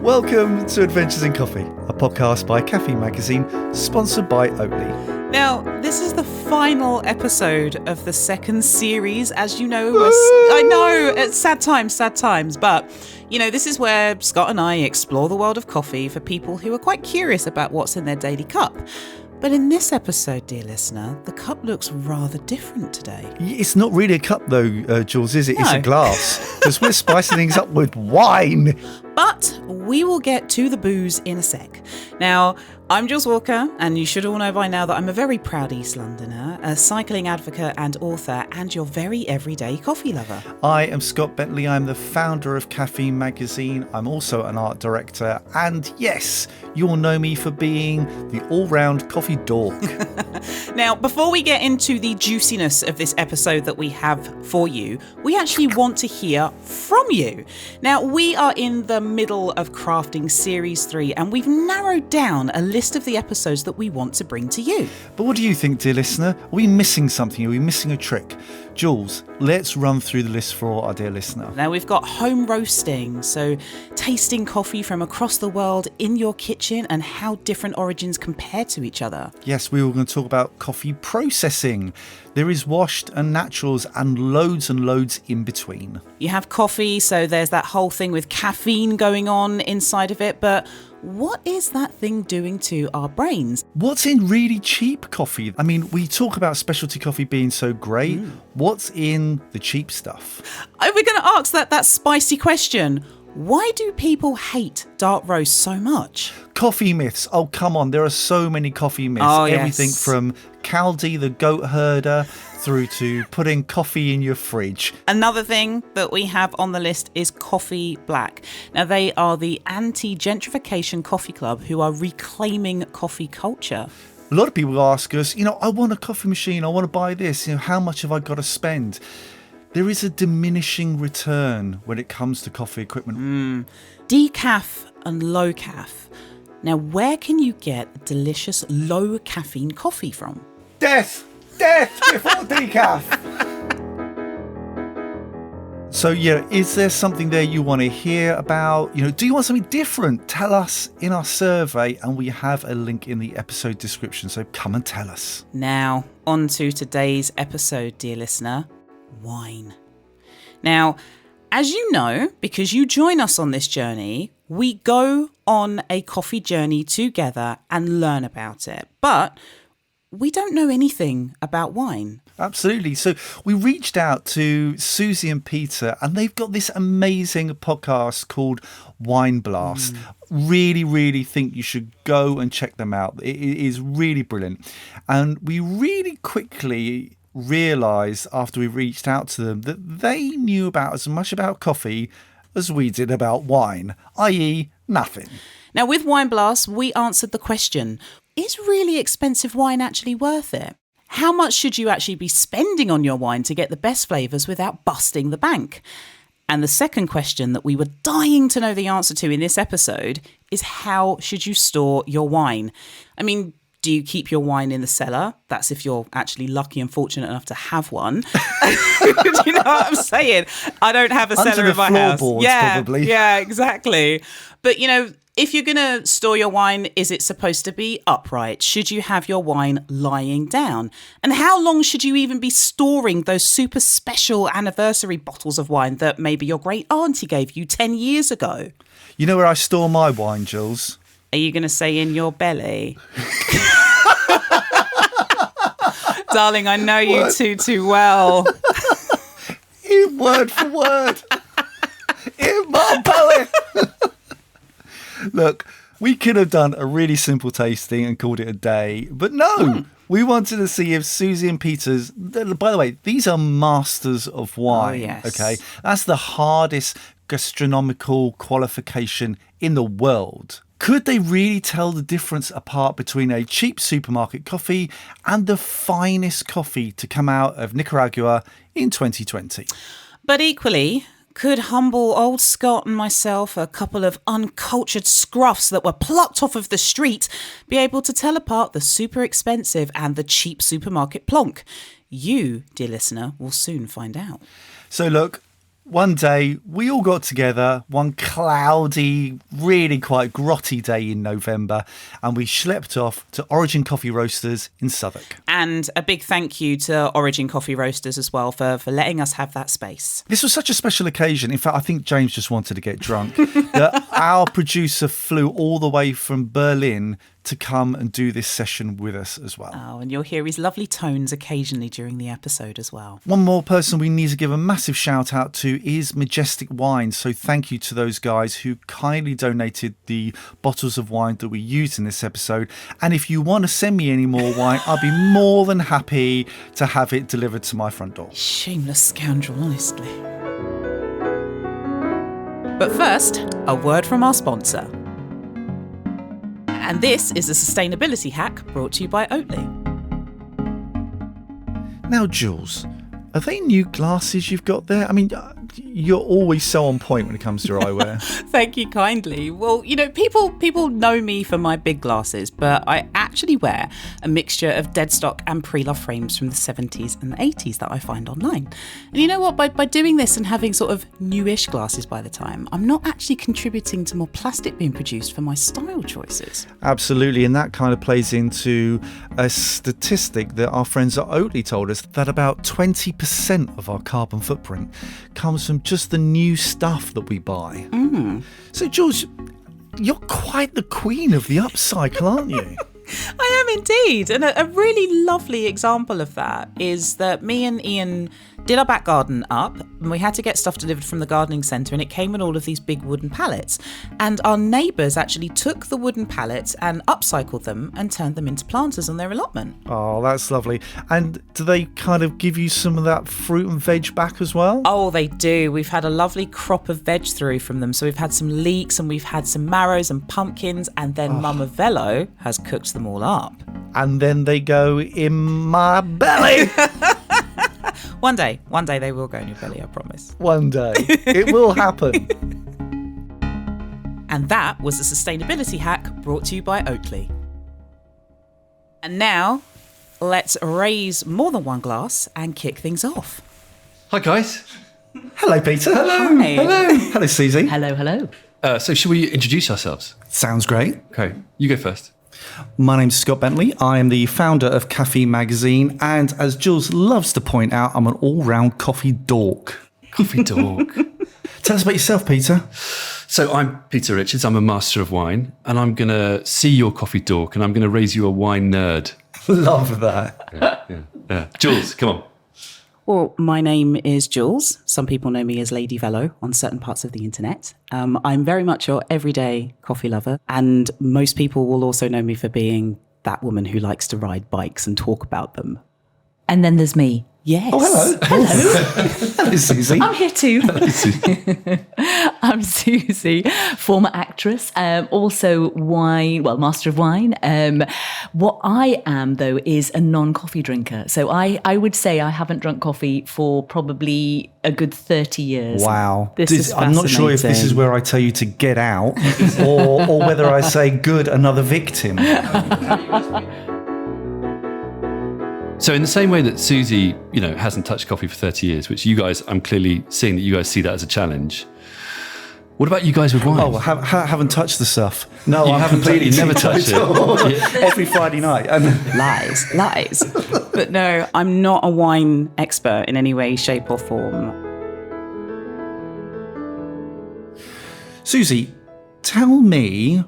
Welcome to Adventures in Coffee, a podcast by Caffeine magazine, sponsored by Oatly. Now, this is the final episode of the second series, as you know. I know, it's sad times, but, you know, this is where Scott and I explore the world of coffee for people who are quite curious about what's in their daily cup. But in this episode, dear listener, the cup looks rather different today. It's not really a cup though, Jules, is it? No. It's a glass, because we're spicing things up with wine. But we will get to the booze in a sec. Now, I'm Jules Walker, and you should all know by now that I'm a very proud East Londoner, a cycling advocate and author, and your very everyday coffee lover. I am Scott Bentley. I'm the founder of Caffeine magazine. I'm also an art director. And yes, you'll know me for being the all-round coffee dork. Now, before we get into the juiciness of this episode that we have for you, we actually want to hear from you. Now, we are in the middle of crafting Series 3, and we've narrowed down a list of the episodes that we want to bring to you. But what do you think, dear listener? Are we missing something? Are we missing a trick? Jules, let's run through the list for our dear listener. Now, we've got home roasting, so tasting coffee from across the world in your kitchen and how different origins compare to each other. Yes, we were going to talk about coffee processing. There is washed and naturals and loads in between. You have coffee, so there's that whole thing with caffeine going on inside of it, but what is that thing doing to our brains? What's in really cheap coffee? I mean, we talk about specialty coffee being so great. What's in the cheap stuff? We're going to ask that spicy question. Why do people hate dark roast so much? Coffee myths. Oh, come on. There are so many coffee myths. Oh, Everything yes. from Caldi, the goat herder, through to putting coffee in your fridge. Another thing that we have on the list is Coffee Black. Now, they are the anti-gentrification coffee club who are reclaiming coffee culture. A lot of people ask us, I want a coffee machine. I want to buy this. How much have I got to spend? There is a diminishing return when it comes to coffee equipment. Decaf and low caf. Now, where can you get delicious low caffeine coffee from? Death before decaf. So, is there something there you want to hear about? Do you want something different? Tell us in our survey, and we have a link in the episode description. So come and tell us. Now, on to today's episode, dear listener. Wine. Now, as you know, because you join us on this journey, we go on a coffee journey together and learn about it. But we don't know anything about wine. Absolutely. So we reached out to Susie and Peter, and they've got this amazing podcast called Wine Blast. Really think you should go and check them out. It is really brilliant. And we really quickly realised after we reached out to them that they knew about as much about coffee as we did about wine, i.e. nothing. Now, with Wine Blast, we answered the question, is really expensive wine actually worth it? How much should you actually be spending on your wine to get the best flavours without busting the bank? And the second question that we were dying to know the answer to in this episode is, how should you store your wine? I mean, do you keep your wine in the cellar? That's if you're actually lucky and fortunate enough to have one. Do you know what I'm saying? I don't have a cellar in my house. Probably. Yeah, exactly. But, if you're going to store your wine, is it supposed to be upright? Should you have your wine lying down? And how long should you even be storing those super special anniversary bottles of wine that maybe your great auntie gave you 10 years ago? You know where I store my wine, Jules? Are you going to say in your belly? Darling, I know you too well. In word for word. In my belly. Look, we could have done a really simple tasting and called it a day, but no. We wanted to see if Susie and Peter's, by the way, these are masters of wine. Oh, yes. Okay, that's the hardest gastronomical qualification in the world. Could they really tell the difference apart between a cheap supermarket coffee and the finest coffee to come out of Nicaragua in 2020? But equally, could humble old Scott and myself, a couple of uncultured scruffs that were plucked off of the street, be able to tell apart the super expensive and the cheap supermarket plonk? You, dear listener, will soon find out. So look, One day, we all got together one cloudy, really quite grotty day in November, and we schlepped off to Origin Coffee Roasters in Southwark. And a big thank you to Origin Coffee Roasters as well for letting us have that space. This was such a special occasion. In fact, I think James just wanted to get drunk. That our producer flew all the way from Berlin to come and do this session with us as well. Oh, and you'll hear his lovely tones occasionally during the episode as well. One more person we need to give a massive shout out to is Majestic Wine. So thank you to those guys who kindly donated the bottles of wine that we used in this episode. And if you want to send me any more wine, I'll be more than happy to have it delivered to my front door. Shameless scoundrel, honestly. But first, a word from our sponsor. And this is a sustainability hack brought to you by Oatly. Now, Jules, are they new glasses you've got there? I mean, you're always so on point when it comes to your eyewear. Thank you kindly. Well, people know me for my big glasses, but I actually wear a mixture of dead stock and pre-loved frames from the 70s and the 80s that I find online. And you know what? By doing this and having sort of newish glasses by the time, I'm not actually contributing to more plastic being produced for my style choices. Absolutely, and that kind of plays into a statistic that our friends at Oatly told us, that about 20% of our carbon footprint comes from just the new stuff that we buy. So, Jules, you're quite the queen of the upcycle, aren't you? I am indeed. And a really lovely example of that is that me and Ian did our back garden up, and we had to get stuff delivered from the gardening centre, and it came in all of these big wooden pallets. And our neighbours actually took the wooden pallets and upcycled them and turned them into planters on their allotment. Oh, that's lovely. And do they kind of give you some of that fruit and veg back as well? Oh, they do. We've had a lovely crop of veg through from them. So we've had some leeks, and we've had some marrows and pumpkins, and then Mama Velo has cooked them all up. And then they go in my belly. One day they will go in your belly, I promise. One day. It will happen. And that was a sustainability hack brought to you by Oatly. And now, let's raise more than one glass and kick things off. Hi, guys. Hello, Peter. Hello. Hi. Hello. Hello, Susie. Hello. So should we introduce ourselves? Sounds great. Okay, you go first. My name's Scott Bentley. I am the founder of Caffeine magazine, and as Jules loves to point out, I'm an all-round coffee dork. Coffee dork. Tell us about yourself, Peter. So I'm Peter Richards. I'm a master of wine, and I'm going to see your coffee dork, and I'm going to raise you a wine nerd. Love that. Yeah. Jules, come on. Well, my name is Jools. Some people know me as Lady Velo on certain parts of the internet. I'm very much your everyday coffee lover, and most people will also know me for being that woman who likes to ride bikes and talk about them. And then there's me. Yes. Oh, hello. Hello, Susie. I'm here too. I'm Susie, former actress, also master of wine. What I am, though, is a non-coffee drinker. So I would say I haven't drunk coffee for probably a good 30 years. Wow. This is I'm not sure if this is where I tell you to get out or whether I say, good, another victim. So in the same way that Susie, hasn't touched coffee for 30 years, which you guys, I'm clearly seeing that you guys see that as a challenge. What about you guys with wine? Oh, haven't touched the stuff. No, You I'm haven't completely you never touched it. Every Friday night. Lies. But no, I'm not a wine expert in any way, shape or form. Susie, tell me,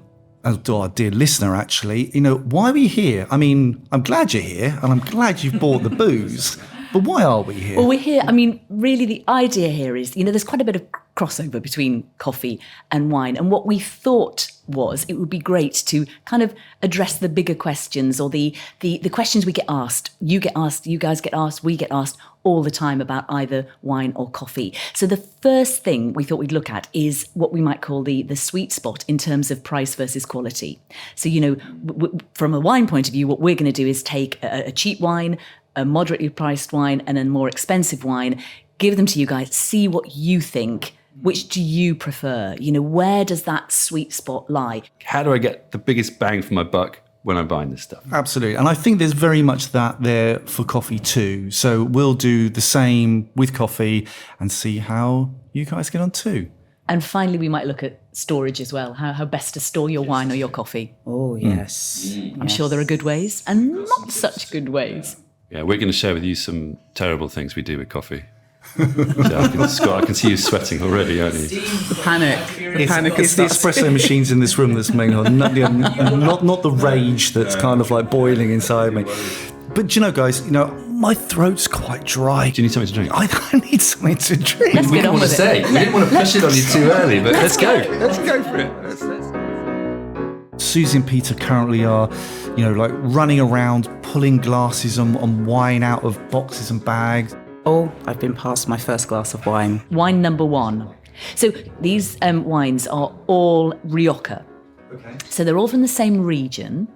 to our dear listener actually, why are we here? I mean, I'm glad you're here and I'm glad you've bought the booze, but why are we here? Well, we're here. Really the idea here is, there's quite a bit of crossover between coffee and wine. And what we thought was it would be great to kind of address the bigger questions, or the questions we get asked. You get asked, you guys get asked, we get asked all the time about either wine or coffee. So the first thing we thought we'd look at is what we might call the sweet spot in terms of price versus quality. So, from a wine point of view, what we're going to do is take a cheap wine, a moderately priced wine, and a more expensive wine, give them to you guys, see what you think. Which do you prefer? Where does that sweet spot lie? How do I get the biggest bang for my buck when I'm buying this stuff. Absolutely. And I think there's very much that there for coffee too. So we'll do the same with coffee and see how you guys get on too. And finally, we might look at storage as well, how best to store your wine or your coffee. Oh, yes. I'm sure there are good ways and not such good ways. Yeah, we're going to share with you some terrible things we do with coffee. Scott, I can see you sweating already, aren't you? The panic. It's the espresso machines in this room that's making not the rage that's kind of like boiling inside me. But you know, guys, my throat's quite dry. Do you need something to drink? I need something to drink. Let's get on with it. We didn't want to push it on you too early, but let's go. Let's go for it. Susie and Peter currently are, like running around pulling glasses on wine out of boxes and bags. Oh, I've been past my first glass of wine. Wine number 1. So these wines are all Rioja. Okay. So they're all from the same region.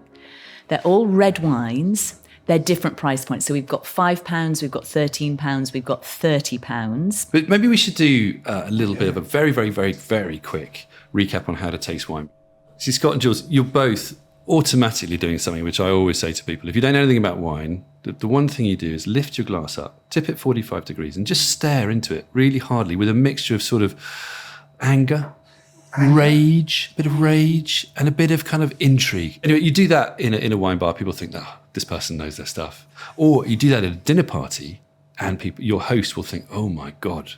They're all red wines. They're different price points. So we've got £5, we've got £13, we've got £30. But maybe we should do a little bit of a very, very, very, very quick recap on how to taste wine. See, Scott and Jools, you're both automatically doing something which I always say to people. If you don't know anything about wine, the one thing you do is lift your glass up, tip it 45 degrees and just stare into it really hardly with a mixture of sort of anger, rage, a bit of rage and a bit of kind of intrigue. Anyway, you do that in a wine bar, people think, this person knows their stuff. Or you do that at a dinner party and your host will think, oh my God,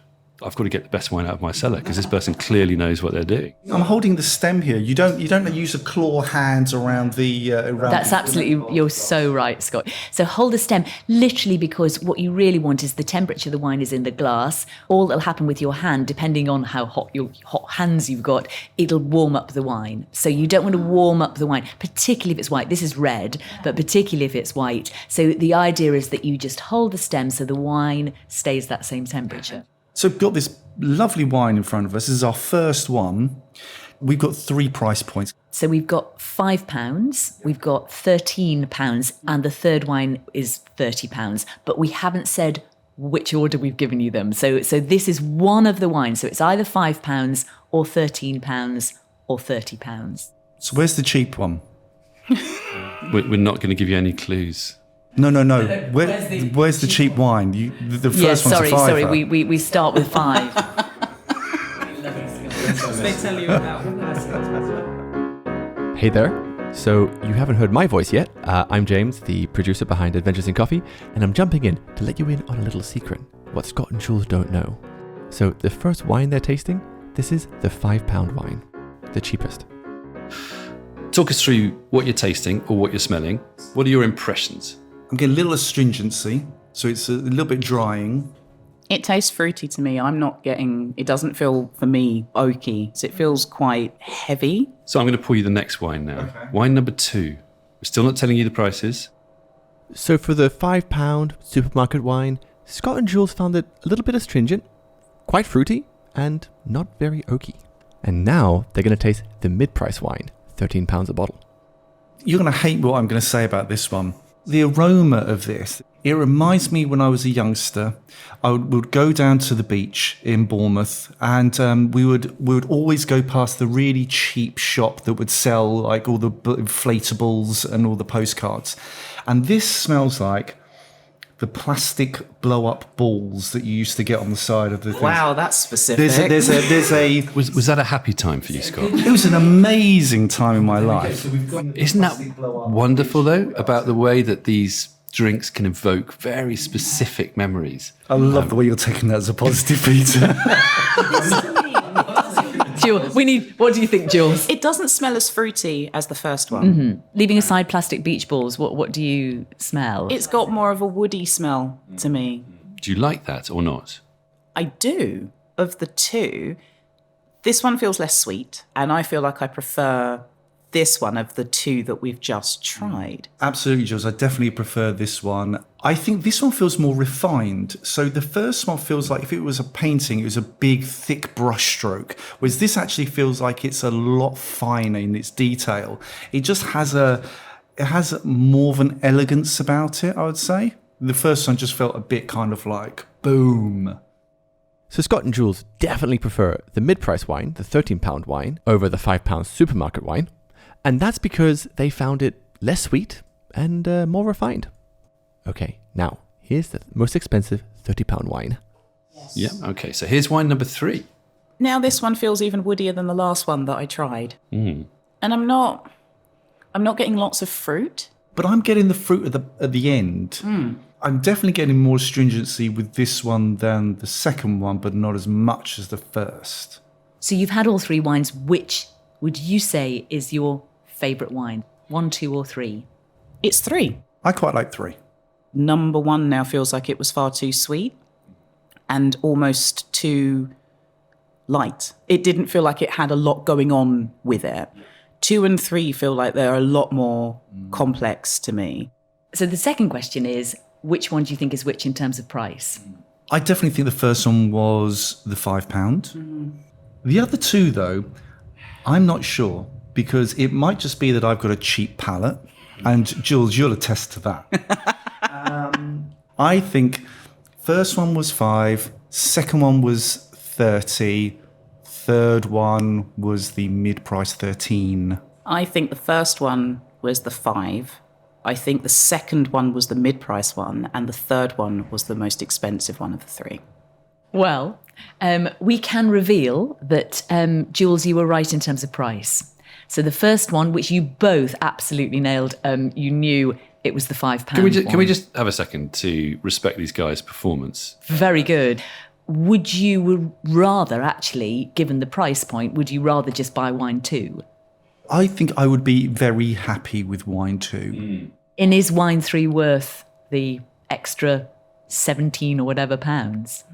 I've got to get the best wine out of my cellar because this person clearly knows what they're doing. I'm holding the stem here. You don't use a claw hands around the. That's absolutely. You're so right, Scott. So hold the stem, literally, because what you really want is the temperature the wine is in the glass. All that'll happen with your hand, depending on how hot hands you've got, it'll warm up the wine. So you don't want to warm up the wine, particularly if it's white. This is red, but particularly if it's white. So the idea is that you just hold the stem so the wine stays that same temperature. So we've got this lovely wine in front of us. This is our first one. We've got 3 price points. So we've got £5, we've got £13, and the third wine is £30. But we haven't said which order we've given you them. So this is one of the wines. So it's either £5 or £13 or £30. So where's the cheap one? We're not going to give you any clues. No. Where's the cheap wine? The first one's a fiver. Sorry. We start with 5. They tell you about. Hey there. So you haven't heard my voice yet. I'm James, the producer behind Adventures in Coffee, and I'm jumping in to let you in on a little secret, what Scott and Jools don't know. So the first wine they're tasting, this is the £5 wine, the cheapest. Talk us through what you're tasting or what you're smelling. What are your impressions? I'm getting a little astringency, so it's a little bit drying. It tastes fruity to me. It doesn't feel, for me, oaky. So it feels quite heavy. So I'm going to pour you the next wine now. Okay. Wine number 2. We're still not telling you the prices. So for the £5 supermarket wine, Scott and Jools found it a little bit astringent, quite fruity, and not very oaky. And now they're going to taste the mid-price wine, £13 a bottle. You're going to hate what I'm going to say about this one. The aroma of this, it reminds me when I was a youngster. I would go down to the beach in Bournemouth and we would always go past the really cheap shop that would sell like all the inflatables and all the postcards. And this smells like the plastic blow-up balls that you used to get on the side of the thing. Wow, that's specific. Was that a happy time for you, Scott? It was an amazing time in my life. Isn't that wonderful, though, about the way that these drinks can evoke very specific memories? I love the way you're taking that as a positive, Peter. What do you think, Jools? It doesn't smell as fruity as the first one. Mm-hmm. Leaving aside plastic beach balls, what do you smell? It's got more of a woody smell to me. Do you like that or not? I do. Of the two, this one feels less sweet, and I feel like I prefer this one of the two that we've just tried. Absolutely, Jules. I definitely prefer this one. I think this one feels more refined. So the first one feels like if it was a painting, it was a big, thick brush stroke, whereas this actually feels like it's a lot finer in its detail. It just has more of an elegance about it, I would say. The first one just felt a bit kind of like, boom. So Scott and Jools definitely prefer the mid-price wine, the £13 wine, over the £5 supermarket wine. And that's because they found it less sweet, and more refined. Okay, now here's the most expensive £30 wine. Yeah, okay. So here's wine number 3. Now this one feels even woodier than the last one that I tried. And I'm not getting lots of fruit. But I'm getting the fruit at the end. I'm definitely getting more astringency with this one than the second one, but not as much as the first. So you've had all 3 wines. Which would you say is your favourite wine? 1, 2 or 3? It's 3. I quite like 3. Number 1 now feels like it was far too sweet and almost too light. It didn't feel like it had a lot going on with it. 2 and 3 feel like they're a lot more complex to me. So the second question is, which one do you think is which in terms of price? I definitely think the first one was the £5. The other 2, though, I'm not sure, because it might just be that I've got a cheap palate, and Jules, you'll attest to that. I think first one was 5, second one was 30, third one was the mid-price 13. I think the first one was the 5. I think the second one was the mid-price one, and the third one was the most expensive one of the 3. Well, we can reveal that, Jules, you were right in terms of price. So the first one, which you both absolutely nailed, you knew it was the £5 Can we just have a second to respect these guys' performance? Very good. Would you rather, actually, given the price point, would you rather just buy wine 2? I think I would be very happy with wine 2. And is wine 3 worth the extra 17 or whatever pounds?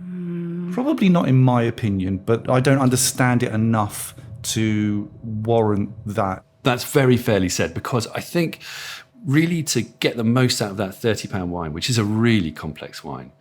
Probably not in my opinion, but I don't understand it enough to warrant that. That's very fairly said, because I think really to get the most out of that £30 wine, which is a really complex wine,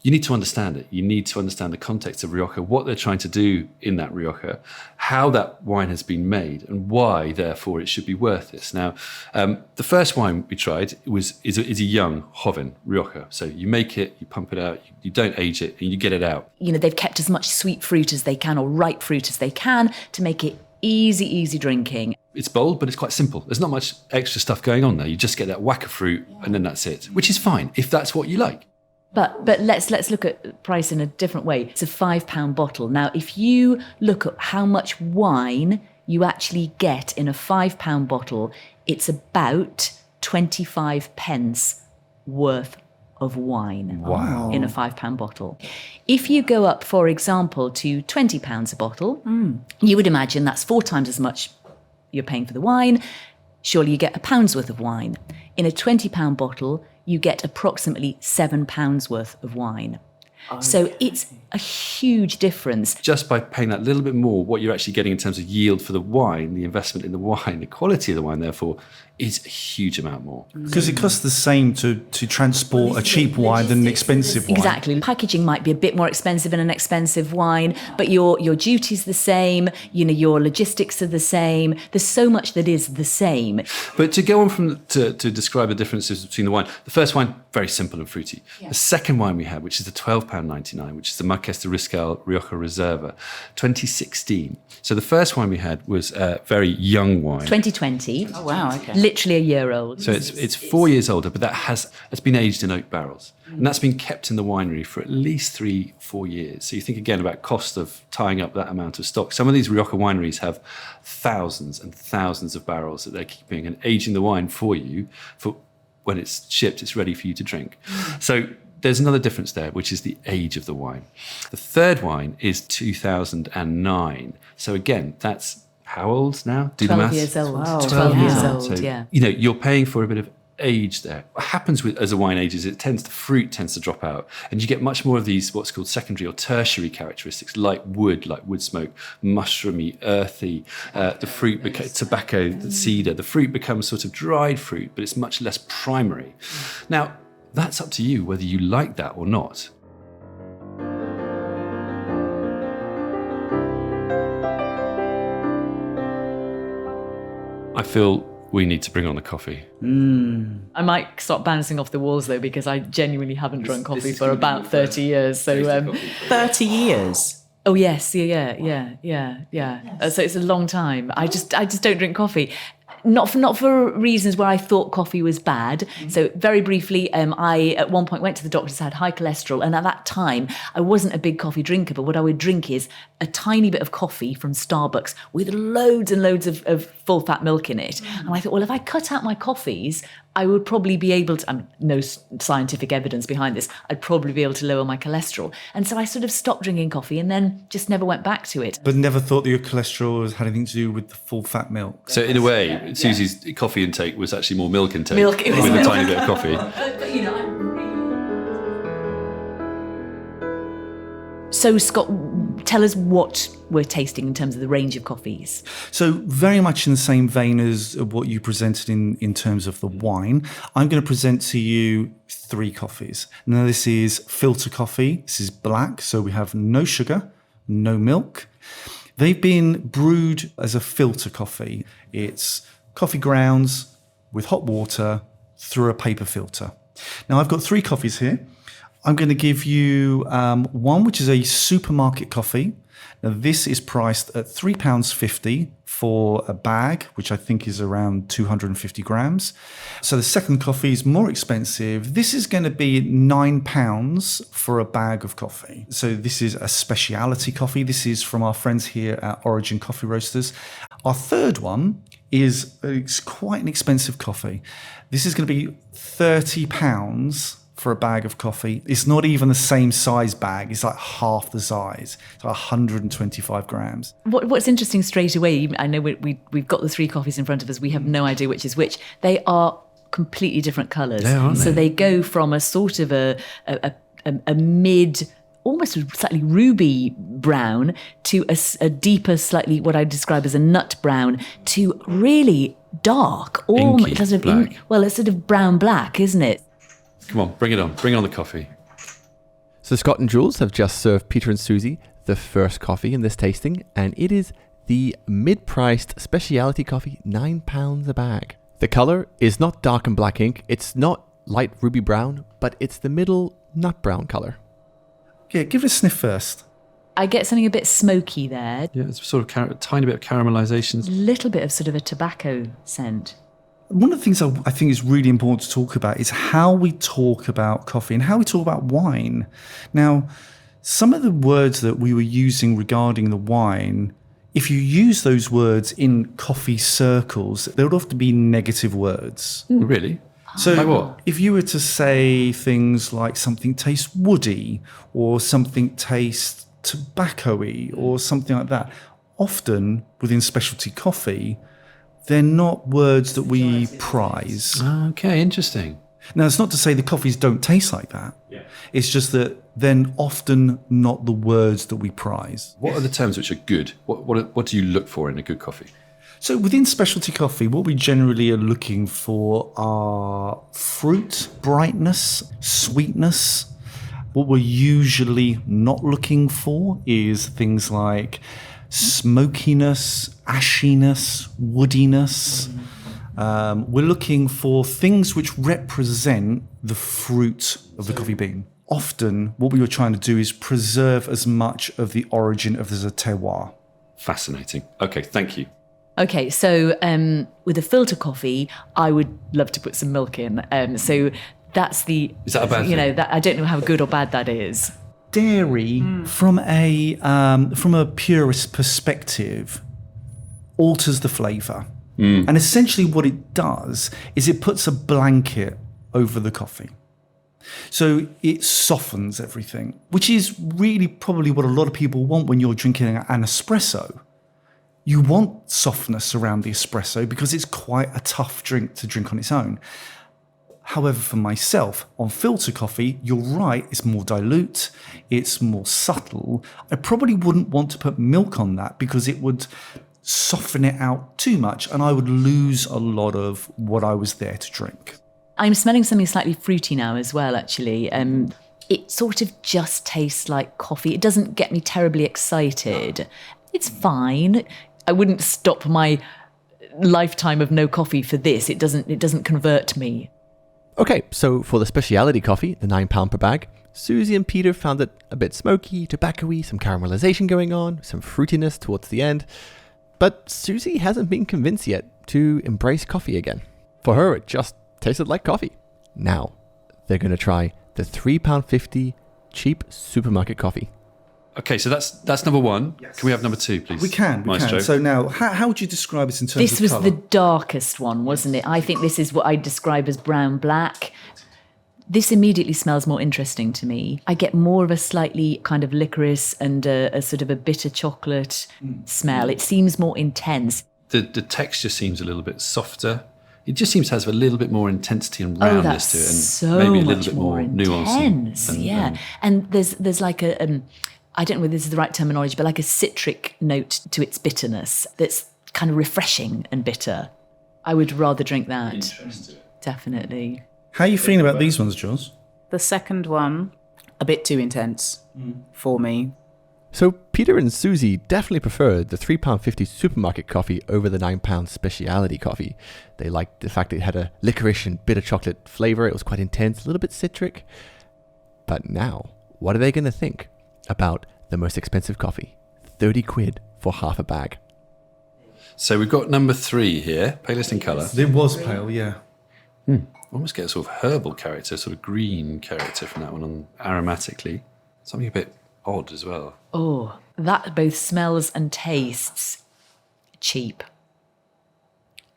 you need to understand it. You need to understand the context of Rioja, what they're trying to do in that Rioja, how that wine has been made, and why, therefore, it should be worth this. Now, the first wine we tried is a young, joven Rioja. So you make it, you pump it out, you don't age it, and you get it out. You know, they've kept as much sweet fruit as they can, or ripe fruit as they can, to make it easy drinking. It's bold, but it's quite simple. There's not much extra stuff going on there. You just get that whack of fruit, and then that's it, which is fine, if that's what you like. But let's look at price in a different way. It's a £5 bottle. Now, if you look at how much wine you actually get in a £5 bottle, it's about 25 pence worth of wine in a £5 bottle. If you go up, for example, to £20 a bottle, you would imagine that's 4 times as much you're paying for the wine. Surely you get a pound's worth of wine. In a £20 bottle, you get approximately £7 worth of wine. Okay. So it's a huge difference. Just by paying that little bit more, what you're actually getting in terms of yield for the wine, the investment in the wine, the quality of the wine, therefore, is a huge amount more. Because it costs the same to transport a cheap wine than an expensive wine. Exactly. Packaging might be a bit more expensive in an expensive wine, but your duty's the same, you know, your logistics are the same. There's so much that is the same. But to go on to describe the differences between the wine, the first wine, very simple and fruity. Yeah. The second wine we had, which is the £12.99, which is the Marqués de Riscal Rioja Reserva, 2016. So the first wine we had was a very young wine. 2020. Oh, wow, okay. Literally a year old. So it's 4 years older, but it's been aged in oak barrels. And that's been kept in the winery for at least 3-4 years. So you think again about cost of tying up that amount of stock. Some of these Rioja wineries have thousands and thousands of barrels that they're keeping and aging the wine for you. For when it's shipped, it's ready for you to drink. So there's another difference there, which is the age of the wine. The third wine is 2009. So again, that's how old now? Do 12 years old. Wow. 12 years old, So, yeah. you know, you're paying for a bit of age there. What happens as a wine ages, the fruit tends to drop out, and you get much more of these what's called secondary or tertiary characteristics, like wood smoke, mushroomy, earthy. The fruit, tobacco, the cedar. The fruit becomes sort of dried fruit, but it's much less primary. Now, that's up to you whether you like that or not. I feel we need to bring on the coffee. I might stop bouncing off the walls, though, because I genuinely haven't drunk coffee for about 30 years. So 30 years? Oh, yes. Yeah. So it's a long time. I just don't drink coffee. not for reasons where I thought coffee was bad. So very briefly, I at one point went to the doctors, had high cholesterol, and at that time I wasn't a big coffee drinker, but what I would drink is a tiny bit of coffee from Starbucks with loads and loads of full fat milk in it. And I thought, well, if I cut out my coffees, I would probably be able to, I mean, no scientific evidence behind this, I'd probably be able to lower my cholesterol. And so I sort of stopped drinking coffee and then just never went back to it. But never thought that your cholesterol had anything to do with the full fat milk. So in a way, Susie's coffee intake was actually more milk intake. Milk, it was with milk. a tiny bit of coffee. But you know, I'm really... So Scott, tell us what we're tasting in terms of the range of coffees. So very much in the same vein as what you presented in terms of the wine, I'm going to present to you 3 coffees. Now this is filter coffee. This is black, so we have no sugar, no milk. They've been brewed as a filter coffee. It's coffee grounds with hot water through a paper filter. Now I've got 3 coffees here. I'm going to give you one which is a supermarket coffee. Now this is priced at £3.50 for a bag, which I think is around 250 grams. So the second coffee is more expensive. This is going to be £9 for a bag of coffee. So this is a specialty coffee. This is from our friends here at Origin Coffee Roasters. Our third one is it's quite an expensive coffee. This is going to be £30 for a bag of coffee. It's not even the same size bag. It's like half the size. It's like 125 grams. What's interesting straight away, I know we've got the 3 coffees in front of us. We have no idea which is which. They are completely different colours. They are, aren't they? So they go from a sort of a mid, almost slightly ruby brown to a deeper, slightly what I describe as a nut brown to really dark. Inky black. It's sort of brown black, isn't it? Come on, bring it on. Bring on the coffee. So Scott and Jools have just served Peter and Susie the first coffee in this tasting, and it is the mid-priced specialty coffee, £9 a bag. The colour is not dark and black ink, it's not light ruby brown, but it's the middle nut brown colour. Yeah, give it a sniff first. I get something a bit smoky there. Yeah, it's sort of a tiny bit of caramelisation. A little bit of sort of a tobacco scent. One of the things I think is really important to talk about is how we talk about coffee and how we talk about wine. Now, some of the words that we were using regarding the wine, if you use those words in coffee circles, they would often be negative words. Really? So Like what? if you were to say things like something tastes woody or something tastes tobacco-y or something like that, often within specialty coffee, they're not words that we prize. Okay, interesting. Now, it's not to say the coffees don't taste like that. Yeah. It's just that they're often not the words that we prize. What are the terms which are good? What do you look for in a good coffee? So within specialty coffee, what we generally are looking for are fruit, brightness, sweetness. What we're usually not looking for is things like smokiness, ashiness, woodiness. We're looking for things which represent the fruit of the coffee bean. Often, what we were trying to do is preserve as much of the origin of the terroir. Fascinating. Okay, thank you. Okay, so with a filter coffee, I would love to put some milk in. So that's the... Is that a bad thing? I don't know how good or bad that is. Dairy, from a purist perspective, alters the flavour. And essentially what it does is it puts a blanket over the coffee. So it softens everything, which is really probably what a lot of people want when you're drinking an espresso. You want softness around the espresso because it's quite a tough drink to drink on its own. However, for myself, on filter coffee, you're right, it's more dilute, it's more subtle. I probably wouldn't want to put milk on that because it would soften it out too much and I would lose a lot of what I was there to drink. I'm smelling something slightly fruity now as well, actually. It sort of just tastes like coffee. It doesn't get me terribly excited. It's fine. I wouldn't stop my lifetime of no coffee for this. It doesn't convert me. Okay, so for the specialty coffee, the £9 per bag, Susie and Peter found it a bit smoky, tobacco-y, some caramelization going on, some fruitiness towards the end. But Susie hasn't been convinced yet to embrace coffee again. For her, it just tasted like coffee. Now, they're going to try the £3.50 cheap supermarket coffee. Okay, so that's number one. Yes. Can we have number two, please? We can. So now, how would you describe it in terms of This was colour? the darkest one, wasn't it? I think this is what I describe as brown-black. This immediately smells more interesting to me. I get more of a slightly kind of licorice and a sort of a bitter chocolate smell. It seems more intense. The texture seems a little bit softer. It just seems to have a little bit more intensity and roundness to it, and so maybe a little much bit more more nuance. And there's like a I don't know whether this is the right terminology, but like a citric note to its bitterness that's kind of refreshing and bitter. I would rather drink that. Definitely. How are you feeling about these ones, Jules? The second one, a bit too intense for me. So Peter and Susie definitely preferred the £3.50 supermarket coffee over the £9 specialty coffee. They liked the fact that it had a licorice and bitter chocolate flavour. It was quite intense, a little bit citric. But now, what are they going to think about the most expensive coffee? 30 quid for half a bag. So we've got number 3 here, palest in colour. It was pale, yeah. Almost get a sort of herbal character, sort of green character from that one on aromatically. Something a bit odd as well. Oh, that both smells and tastes cheap.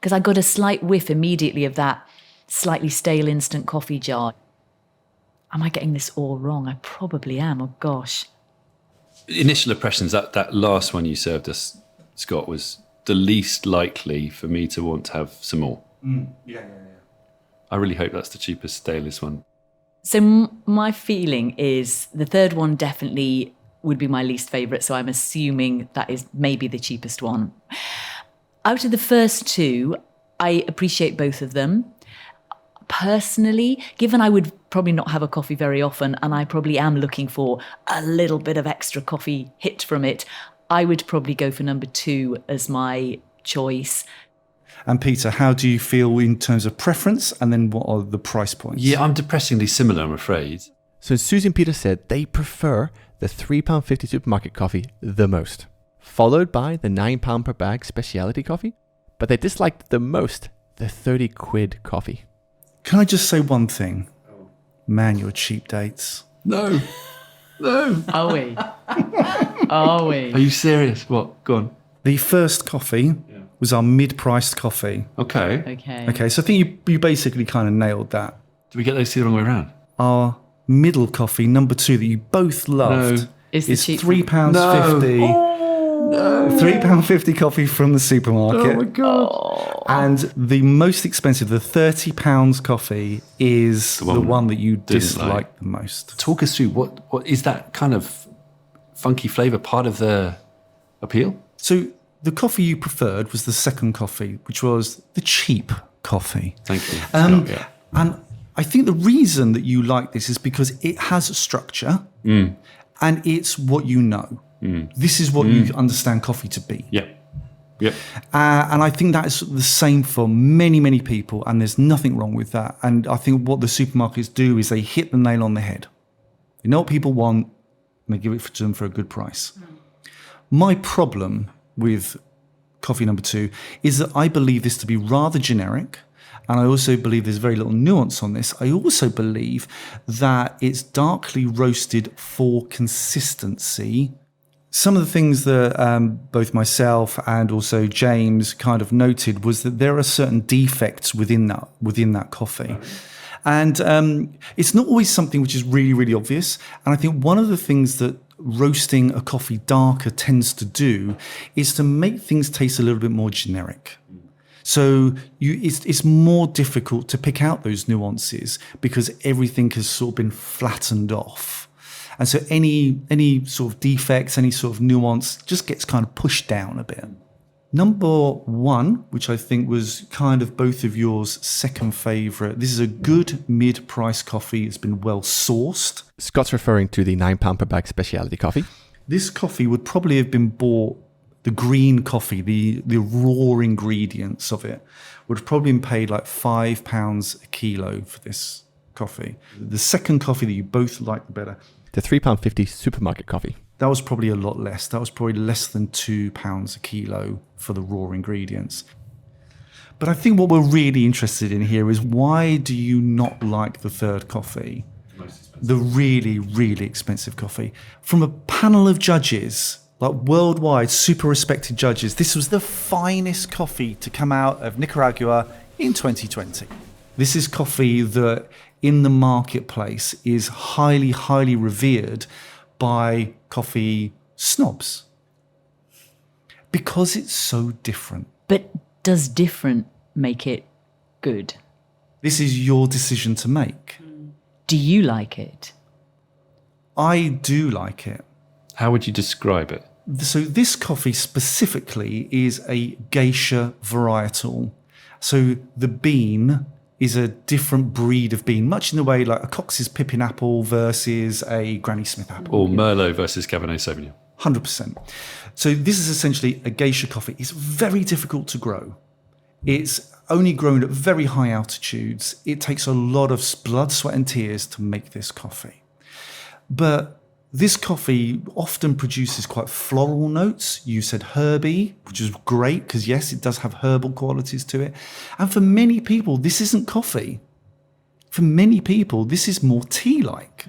Because I got a slight whiff immediately of that slightly stale instant coffee jar. Am I getting this all wrong? I probably am. Oh, gosh. Initial impressions, that last one you served us, Scott, was the least likely for me to want to have some more. Yeah. I really hope that's the cheapest, stalest one. So my feeling is the third one definitely would be my least favourite, so I'm assuming that is maybe the cheapest one. Out of the first two, I appreciate both of them. Personally, given I would probably not have a coffee very often, and I probably am looking for a little bit of extra coffee hit from it, I would probably go for number 2 as my choice. And Peter, how do you feel in terms of preference, and then what are the price points? Yeah, I'm depressingly similar, I'm afraid. So Susie and Peter said they prefer the £3.50 supermarket coffee the most, followed by the £9 per bag specialty coffee, but they disliked the most the 30 quid coffee. Can I just say one thing? Man, you're cheap dates. No. Are we? Are we? Are you serious? What? Go on. The first coffee was our mid-priced coffee. Okay. Okay. So I think you basically kind of nailed that. Do we get those two the wrong way around? Our middle coffee, number 2, that you both loved, No. Is the is cheap £3.50. No. £3.50 coffee from the supermarket. Oh my God. And the most expensive, the £30 coffee, is the one that you dislike like. the most. Talk us through what is that kind of funky flavour part of the appeal? So the coffee you preferred was the second coffee, which was the cheap coffee. Thank you. Scott, yeah. And I think the reason that you like this is because it has a structure and it's what you know. This is what you understand coffee to be. Yep. And I think that is the same for many, many people, and there's nothing wrong with that. And I think what the supermarkets do is they hit the nail on the head. They know what people want, and they give it to them for a good price. My problem with coffee number 2 is that I believe this to be rather generic, and I also believe there's very little nuance on this. I also believe that it's darkly roasted for consistency. Some of the things that both myself and also James kind of noted was that there are certain defects within that coffee. And it's not always something which is really, really obvious. And I think one of the things that roasting a coffee darker tends to do is to make things taste a little bit more generic. So it's more difficult to pick out those nuances because everything has sort of been flattened off. And so any sort of defects, any sort of nuance just gets kind of pushed down a bit. Number 1, which I think was kind of both of yours' second favourite, this is a good mid-price coffee. It's been well sourced. Scott's referring to the £9 per bag specialty coffee. This coffee would probably have been bought, the green coffee, the raw ingredients of it, would have probably been paid like £5 a kilo for this coffee. The second coffee that you both like the better. The £3.50 supermarket coffee. That was probably a lot less. That was probably less than £2 a kilo for the raw ingredients. But I think what we're really interested in here is, why do you not like the third coffee? The really, really expensive coffee. From a panel of judges, like worldwide, super respected judges, this was the finest coffee to come out of Nicaragua in 2020. This is coffee that in the marketplace is highly, highly revered by coffee snobs because it's so different. But does different make it good? This is your decision to make. Do you like it? I do like it. How would you describe it? So this coffee specifically is a geisha varietal. So the bean is a different breed of bean, much in the way like a Cox's Pippin apple versus a Granny Smith apple. Or Merlot versus Cabernet Sauvignon. 100%. So this is essentially a geisha coffee. It's very difficult to grow. It's only grown at very high altitudes. It takes a lot of blood, sweat and tears to make this coffee. But this coffee often produces quite floral notes. You said herby, which is great because, yes, it does have herbal qualities to it. And for many people, this isn't coffee. For many people, this is more tea-like.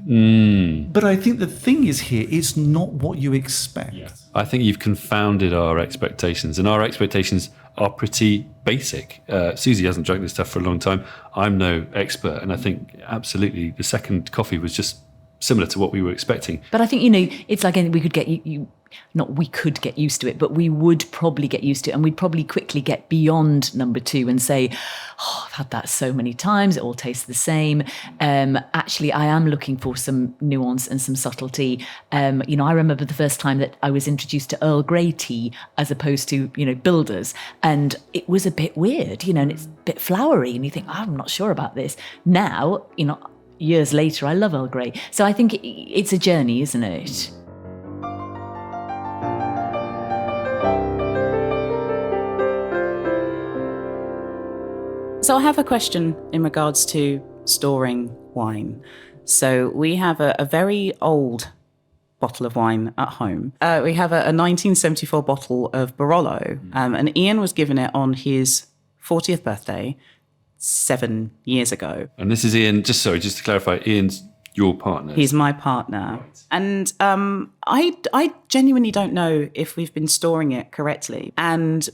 But I think the thing is here, it's not what you expect. Yes. I think you've confounded our expectations, and our expectations are pretty basic. Susie hasn't drunk this stuff for a long time. I'm no expert, and I think absolutely the second coffee was just similar to what we were expecting. But I think, it's like anything, we could get we could get used to it, but we would probably get used to it, and we'd probably quickly get beyond number 2 and say, I've had that so many times, it all tastes the same. Actually, I am looking for some nuance and some subtlety. I remember the first time that I was introduced to Earl Grey tea as opposed to, Builders, and it was a bit weird, and it's a bit flowery, and you think, I'm not sure about this. Now, years later, I love Earl Grey. So I think it's a journey, isn't it? So I have a question in regards to storing wine. So we have a very old bottle of wine at home. We have a 1974 bottle of Barolo, and Ian was given it on his 40th birthday 7 years ago. And this is Ian, just to clarify, Ian's your partner. He's my partner. Right. And I genuinely don't know if we've been storing it correctly. And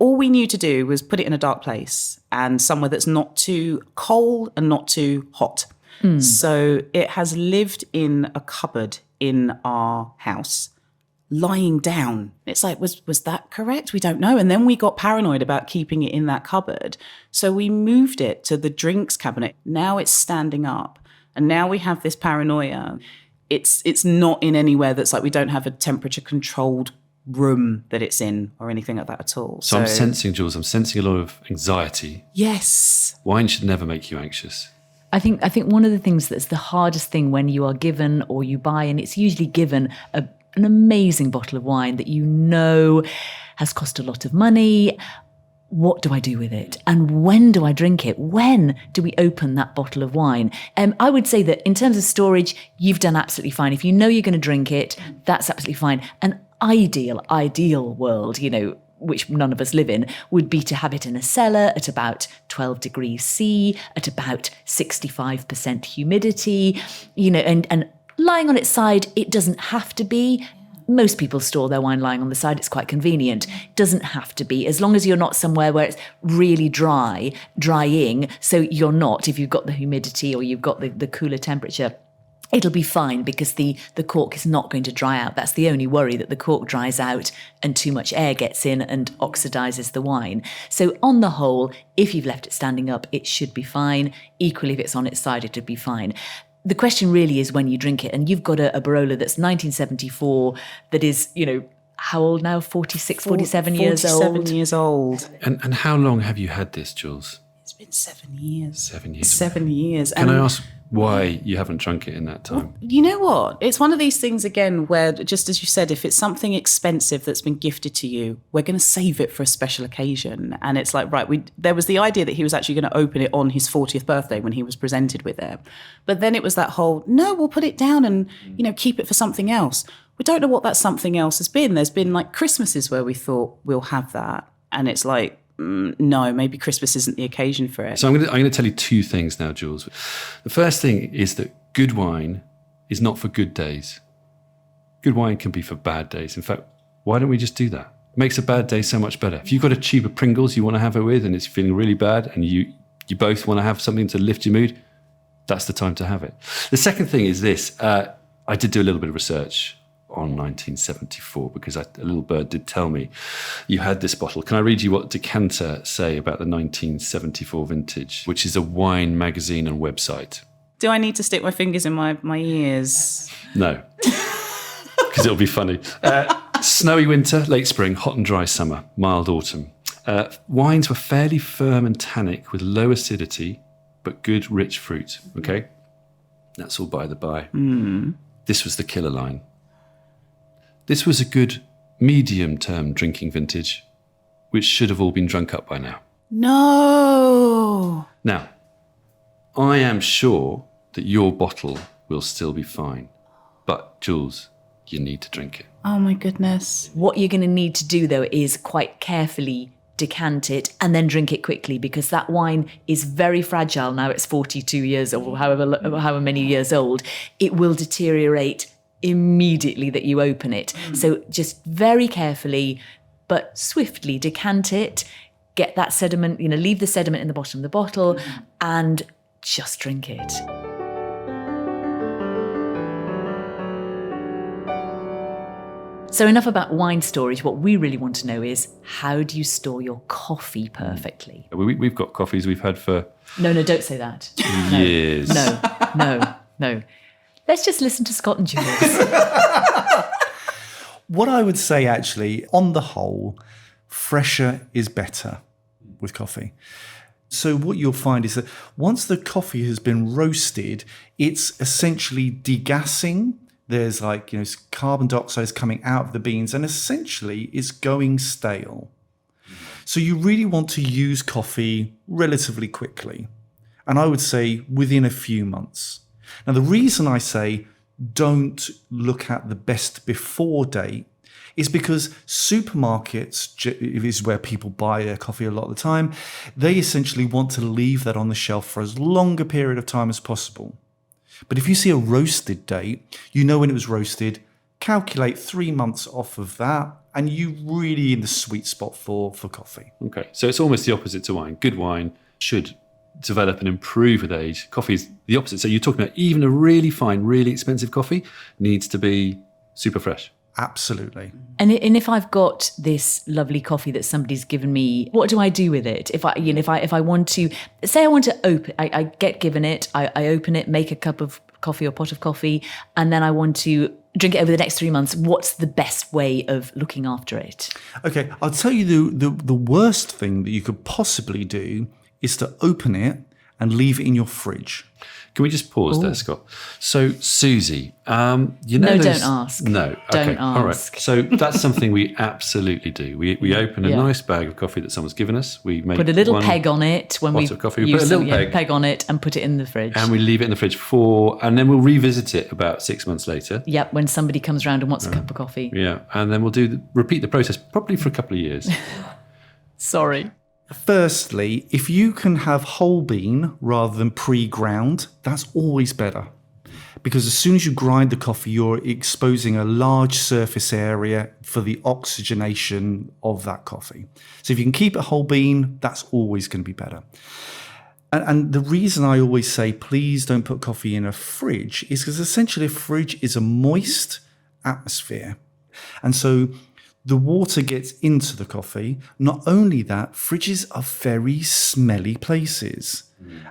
all we knew to do was put it in a dark place and somewhere that's not too cold and not too hot. So it has lived in a cupboard in our house, lying down. It's like, was that correct? We don't know. And then we got paranoid about keeping it in that cupboard. So we moved it to the drinks cabinet. Now it's standing up. And now we have this paranoia. It's not in anywhere that's like, we don't have a temperature controlled room that it's in or anything like that at all. So I'm sensing, Jules, a lot of anxiety. Yes. Wine should never make you anxious. I think one of the things that's the hardest thing when you are given or you buy, and it's usually given an amazing bottle of wine that has cost a lot of money. What do I do with it? And when do I drink it? When do we open that bottle of wine? I would say that in terms of storage, you've done absolutely fine. If you know you're going to drink it, that's absolutely fine. An ideal world, which none of us live in, would be to have it in a cellar at about 12 degrees C, at about 65% humidity, and lying on its side. It doesn't have to be. Most people store their wine lying on the side. It's quite convenient. It doesn't have to be, as long as you're not somewhere where it's really drying. So you're not, if you've got the humidity or you've got the cooler temperature, it'll be fine because the cork is not going to dry out. That's the only worry, that the cork dries out and too much air gets in and oxidizes the wine. So on the whole, if you've left it standing up, it should be fine. Equally, if it's on its side, it'll be fine. The question really is when you drink it, and you've got a Barolo that's 1974 that is, how old now? 47 years old. 47 years old. And how long have you had this, Jules? It's been 7 years. 7 years. 7 years. Can I ask why you haven't drunk it in that time? Well, you know what? It's one of these things, again, where, just as you said, if it's something expensive that's been gifted to you, we're going to save it for a special occasion. And it's like, right, there was the idea that he was actually going to open it on his 40th birthday when he was presented with it. But then it was that whole, no, we'll put it down and, keep it for something else. we don't know what that something else has been. There's been like Christmases where we thought we'll have that, and it's like, no, maybe Christmas isn't the occasion for it. So I'm going to tell you two things now, Jules. The first thing is that good wine is not for good days. Good wine can be for bad days. In fact, why don't we just do that? It makes a bad day so much better. If you've got a tube of Pringles you want to have it with and it's feeling really bad and you both want to have something to lift your mood, that's the time to have it. The second thing is this. I did do a little bit of research on 1974 because a little bird did tell me you had this bottle. Can I read you what Decanter say about the 1974 vintage, which is a wine magazine and website? Do I need to stick my fingers in my ears? No, because it'll be funny. Snowy winter, late spring, hot and dry summer, mild autumn. Wines were fairly firm and tannic with low acidity, but good rich fruit. Okay, that's all by the by. This was the killer line. This was a good medium-term drinking vintage, which should have all been drunk up by now. No. Now, I am sure that your bottle will still be fine, but Jules, you need to drink it. Oh my goodness. What you're going to need to do, though, is quite carefully decant it and then drink it quickly, because that wine is very fragile. Now it's 42 years old, or however many years old. It will deteriorate immediately that you open it. So just very carefully but swiftly decant it, get that sediment, leave the sediment in the bottom of the bottle and just drink it. So enough about wine storage. What we really want to know is, how do you store your coffee perfectly? We've got coffees we've had for... No, don't say that. Years. No. Let's just listen to Scott and Jools. What I would say, actually, on the whole, fresher is better with coffee. So what you'll find is that once the coffee has been roasted, it's essentially degassing. There's carbon dioxide is coming out of the beans and essentially is going stale. So you really want to use coffee relatively quickly. And I would say within a few months. Now, the reason I say don't look at the best before date is because supermarkets is where people buy their coffee a lot of the time. They essentially want to leave that on the shelf for as long a period of time as possible. But if you see a roasted date, you know when it was roasted, calculate 3 months off of that, and you're really in the sweet spot for coffee. Okay, so it's almost the opposite to wine. Good wine should develop and improve with age. Coffee is the opposite. So you're talking about even a really fine, really expensive coffee needs to be super fresh. Absolutely. And if I've got this lovely coffee that somebody's given me, what do I do with it? If I want to, say I want to open, I get given it, I open it, make a cup of coffee or pot of coffee, and then I want to drink it over the next 3 months. What's the best way of looking after it? Okay, I'll tell you the worst thing that you could possibly do is to open it and leave it in your fridge. Can we just pause there, Scott? So, Susie, No, don't ask. No, don't ask. All right. So that's something we absolutely do. We open a nice bag of coffee that someone's given us. We make put a little peg on it when we pot of coffee. We put a little peg on it and put it in the fridge. And we leave it in the fridge and then we'll revisit it about 6 months later. Yep, when somebody comes around and wants a cup of coffee. Yeah, and then we'll repeat the process probably for a couple of years. Sorry. Firstly, if you can have whole bean rather than pre-ground, that's always better. Because as soon as you grind the coffee, you're exposing a large surface area for the oxygenation of that coffee. So if you can keep it whole bean, that's always going to be better. And the reason I always say, please don't put coffee in a fridge is because essentially a fridge is a moist atmosphere. And so the water gets into the coffee. Not only that, fridges are very smelly places.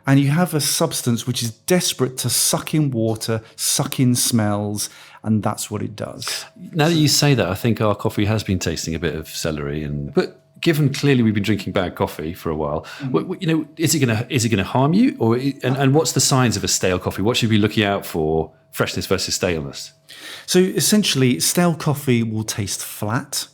And you have a substance which is desperate to suck in water, suck in smells, and that's what it does. Now that you say that, I think our coffee has been tasting a bit of celery. But given clearly we've been drinking bad coffee for a while, is it going to harm you? And what's the signs of a stale coffee? What should we be looking out for? Freshness versus staleness. So essentially, stale coffee will taste flat.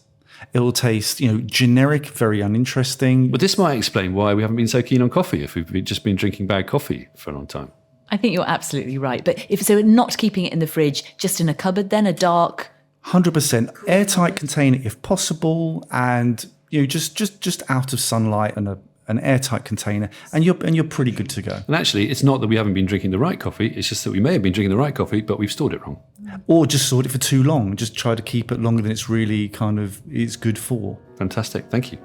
It will taste, generic, very uninteresting. But this might explain why we haven't been so keen on coffee if we've just been drinking bad coffee for a long time. I think you're absolutely right. But if so, not keeping it in the fridge, just in a cupboard, then a dark, 100% airtight container if possible, and just out of sunlight and an airtight container, and you're pretty good to go. And actually, it's not that we haven't been drinking the right coffee. It's just that we may have been drinking the right coffee, but we've stored it wrong. Or just stored it for too long. Just try to keep it longer than it's really it's good for. Fantastic. Thank you.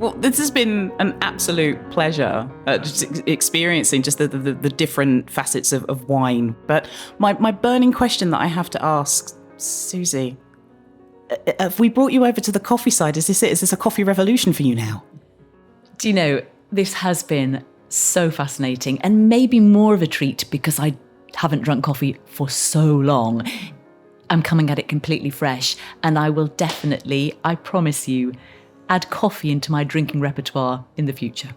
Well, this has been an absolute pleasure, just experiencing just the different facets of wine. But my burning question that I have to ask, Susie, have we brought you over to the coffee side? Is this it? Is this a coffee revolution for you now? Do you know, this has been so fascinating, and maybe more of a treat because I haven't drunk coffee for so long. I'm coming at it completely fresh, and I will definitely, I promise you, add coffee into my drinking repertoire in the future.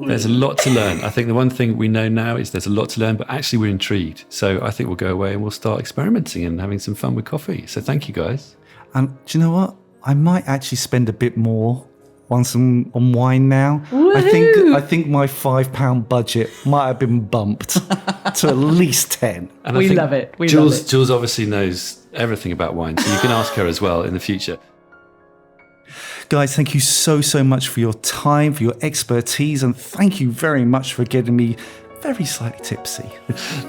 There's a lot to learn. I think the one thing we know now is there's a lot to learn, but actually we're intrigued. So I think we'll go away and we'll start experimenting and having some fun with coffee. So thank you, guys. And do you know what? I might actually spend a bit more on wine now. Woohoo! I think my £5 budget might have been bumped to at least 10. And We I think love it. We Jules, love it. Jules obviously knows everything about wine, so you can ask her as well in the future. Guys, thank you so much for your time, for your expertise, and thank you very much for getting me very slightly tipsy.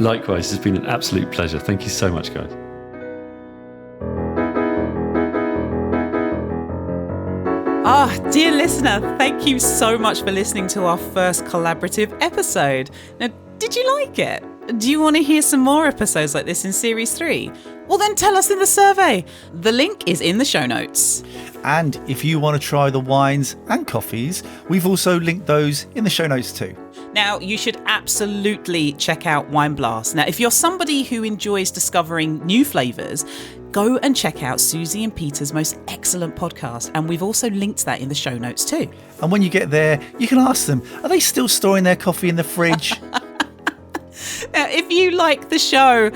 Likewise, it's been an absolute pleasure. Thank you so much, guys. Dear listener, thank you so much for listening to our first collaborative episode. Now, did you like it? Do you want to hear some more episodes like this in Series 3? Well, then tell us in the survey. The link is in the show notes. And if you want to try the wines and coffees, we've also linked those in the show notes too. Now, you should absolutely check out Wine Blast. Now, if you're somebody who enjoys discovering new flavours, go and check out Susie and Peter's most excellent podcast. And we've also linked that in the show notes too. And when you get there, you can ask them, are they still storing their coffee in the fridge? Now, if you like the show,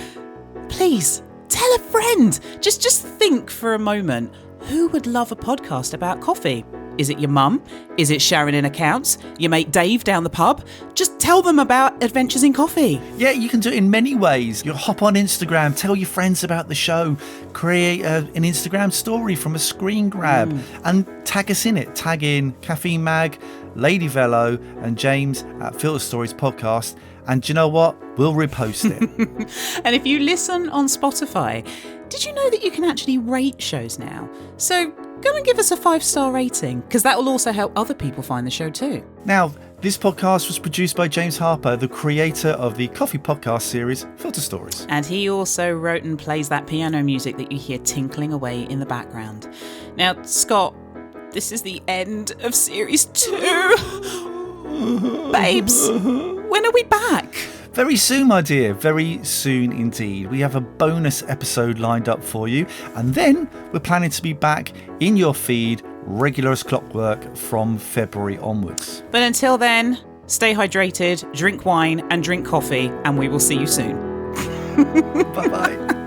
please tell a friend. Just think for a moment, who would love a podcast about coffee? Is it your mum? Is it Sharon in accounts? Your mate Dave down the pub? Just tell them about Adventures in Coffee. Yeah, you can do it in many ways. You hop on Instagram, tell your friends about the show, create an Instagram story from a screen grab, and tag us in it. Tag in Caffeine Mag, Lady Velo, and James at Filter Stories Podcast. And do you know what? We'll repost it. And if you listen on Spotify, did you know that you can actually rate shows now? So go and give us a 5-star rating, because that will also help other people find the show too. Now, this podcast was produced by James Harper, the creator of the coffee podcast series Filter Stories. And he also wrote and plays that piano music that you hear tinkling away in the background. Now, Scott, this is the end of Series 2. Babes, when are we back? Very soon, my dear. Very soon indeed. We have a bonus episode lined up for you. And then we're planning to be back in your feed, regular as clockwork, from February onwards. But until then, stay hydrated, drink wine and drink coffee, and we will see you soon. Bye-bye.